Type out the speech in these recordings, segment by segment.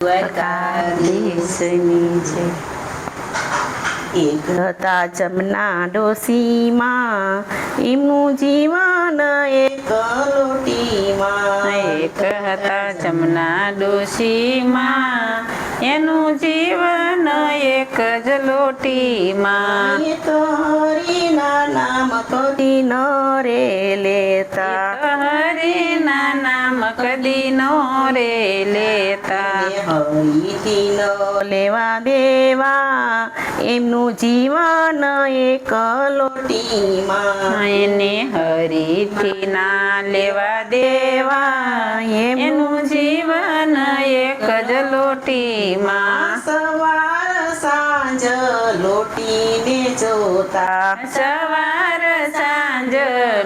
દ્વારકાધીશની છે. એક હતા જમના ડોશીમાં, એમનું જીવન એક લોટીમાં. એક હતા જમના ડોશીમાં, એનું જીવન એક જ લોટીમાં. એ તો હરિના નામ કદી ન રે લેતા, હરિના નામ કદી નો રે લેતા. હરિથી ન લેવા દેવા, એમનું જીવન એક લોટીમાં. એને હરીથી ના લેવા દેવા, એનું જીવન એક જ લોટીમાં. સવાર સાંજ લોટીને જોતા, સવાર સાંજ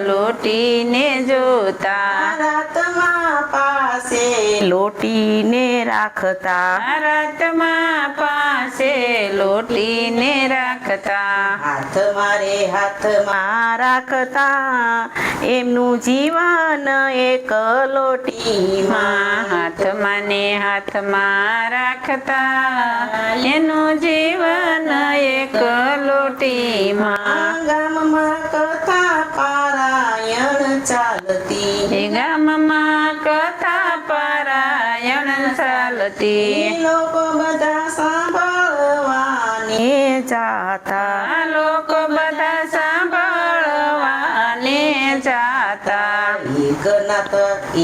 લોટીને જોતા. રાતમાં પાસે લોટીને રાખતા, રાતમાં પાસે લોટીને રાખતા. હાથ મારે હાથમાં રાખતા, એમનું જીવન એક લોટીમાં. હાથમાં ને હાથમાં રાખતા, એનું જીવન એક લોટીમાં. ગામમાં કથા પારાયણ ચાલતી, ગામમાં કથા પારાયણ ચાલતી. લોકો બધા સાંભળવાને જાતા, લોકો બધા સાંભળવાને જાતા.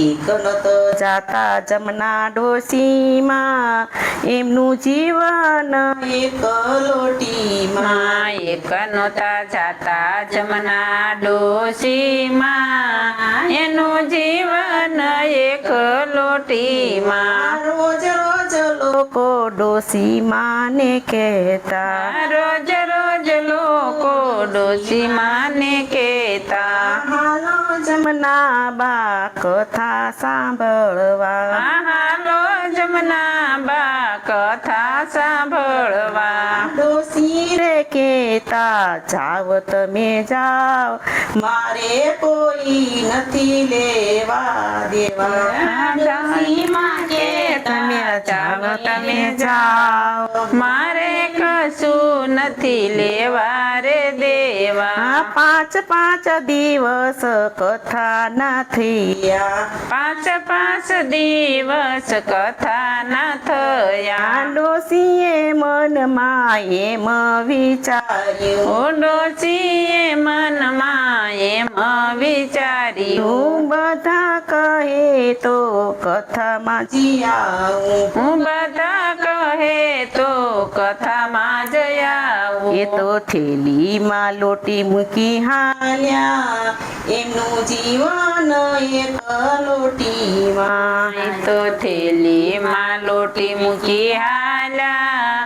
એક નત જાતા જમના ડોશીમાં, એમનું જીવન એક લોટીમાં. એક નહોતા જાતા જમના ડોશીમાં, એનું જીવન એક લોટીમાં. રોજ રોજ લોકો ડોશીમાને કહેતા, રોજ રોજ લોકો ડોશીમાને કહેતા. હાલો જમના બા કથા સાંભળવા, હાલો જમના બા કથા સાંભળવા. ડોશી રે કહેતા, જાવ તમે જાવ, મારે કોઈ નથી લેવા દેવા. ડોશીમાં કે તમે જાવ તમે જાવ, મારે કશું નથી લેવા રે દેવા. પાંચ પાંચ દિવસ કથા ના થયા, પાંચ પાંચ દિવસ કથા ના થયા. ડોશીએ મનમાં એમ વિચાર્યું, ડોશીએ મનમાં એમ વિચાર્યું. બધા કહે તો કથામાં જી આવું, બધા કહે તો કથામાં જઈ આવું. એ તો થેલીમાં લોટી મૂકી હાલ્યા, એમનું જીવન એક લોટીમાં. તો થેલીમાં લોટી મૂકી હાલ્યા,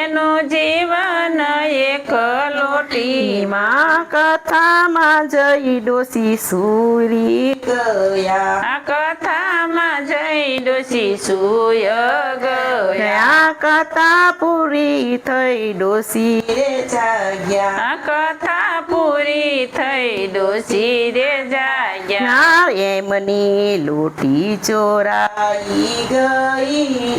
એનું જીવન એક લોટીમાં. કથામાં જઈ ડોશી સુરી ગયા, આ કથામાં જઈ ડોશી સુય ગયા. કથા પૂરી થઈ ડોશી રે જાગ્યા, આ કથા પૂરી થઈ ડોશી રે જાગ્યા. એમની લોટી ચોરાઈ ગઈ,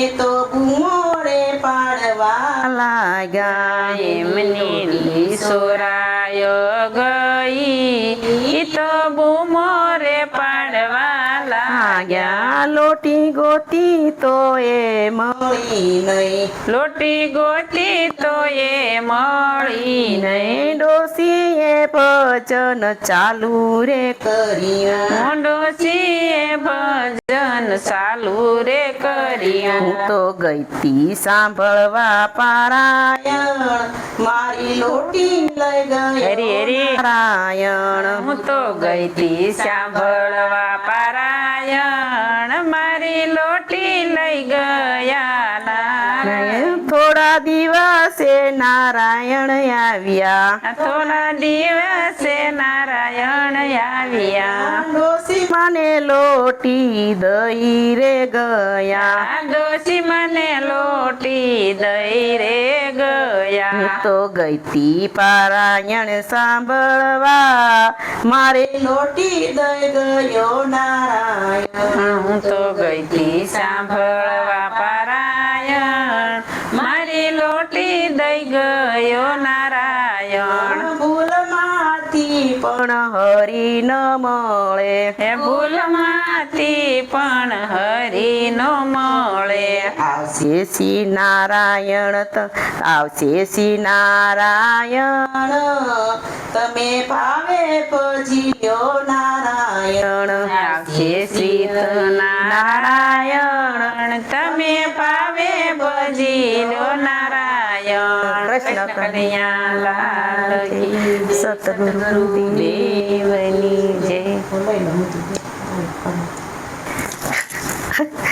એ તો બુમોડે પાડવા લાગ્યા. એમની સોરાય ગઈ, તો બુમોરે પાડવા લાગ્યા. લોટી ગોતી તો એ મળી નહીં, લોટી ગોતી તો એ મળી નહીં. ડોશીએ ભજન ચાલુ રે કર્યું, ડોશીએ ભજન ચાલુ રે કર્યું. હું તો ગઈતી સાંભળવા પારાયણ, મારી લોટી લઈ ગઈ હરી હરી પારાયણ. હું તો ગઈતી સાંભળવા પારાયણ, મારી લોટી લઈ ગયા નારાયણ. થોડા દિવસે નારાયણ આવ્યા, થોડા દિવસે નારાયણ આવ્યા. ડોશી મને લોટી દઈ રે ગયા, ડોશી મને લોટી દઈ રે ગયા. હું તો ગઈતી પારાયણ સાંભળવા, મારે લોટી દઈ ગયો નારાયણ. હું તો ગઈતી સાંભળવા પારાયણ, ગયો નારાયણ ભૂલમાંથી પણ હરી ન મળે હે ભૂલમાંથી પણ હરી નો મળે આવશે શ્રી નારાયણ આવશે શ્રી નારાયણ તમે ભાવે ભજી લ્યો નારાયણ આવશે શ્રી નારાયણ તમે ભાવે ભજી લો નારાયણ કૃષ્ણ કનૈયા લાલ કી સતગુરુ દેવની જય જય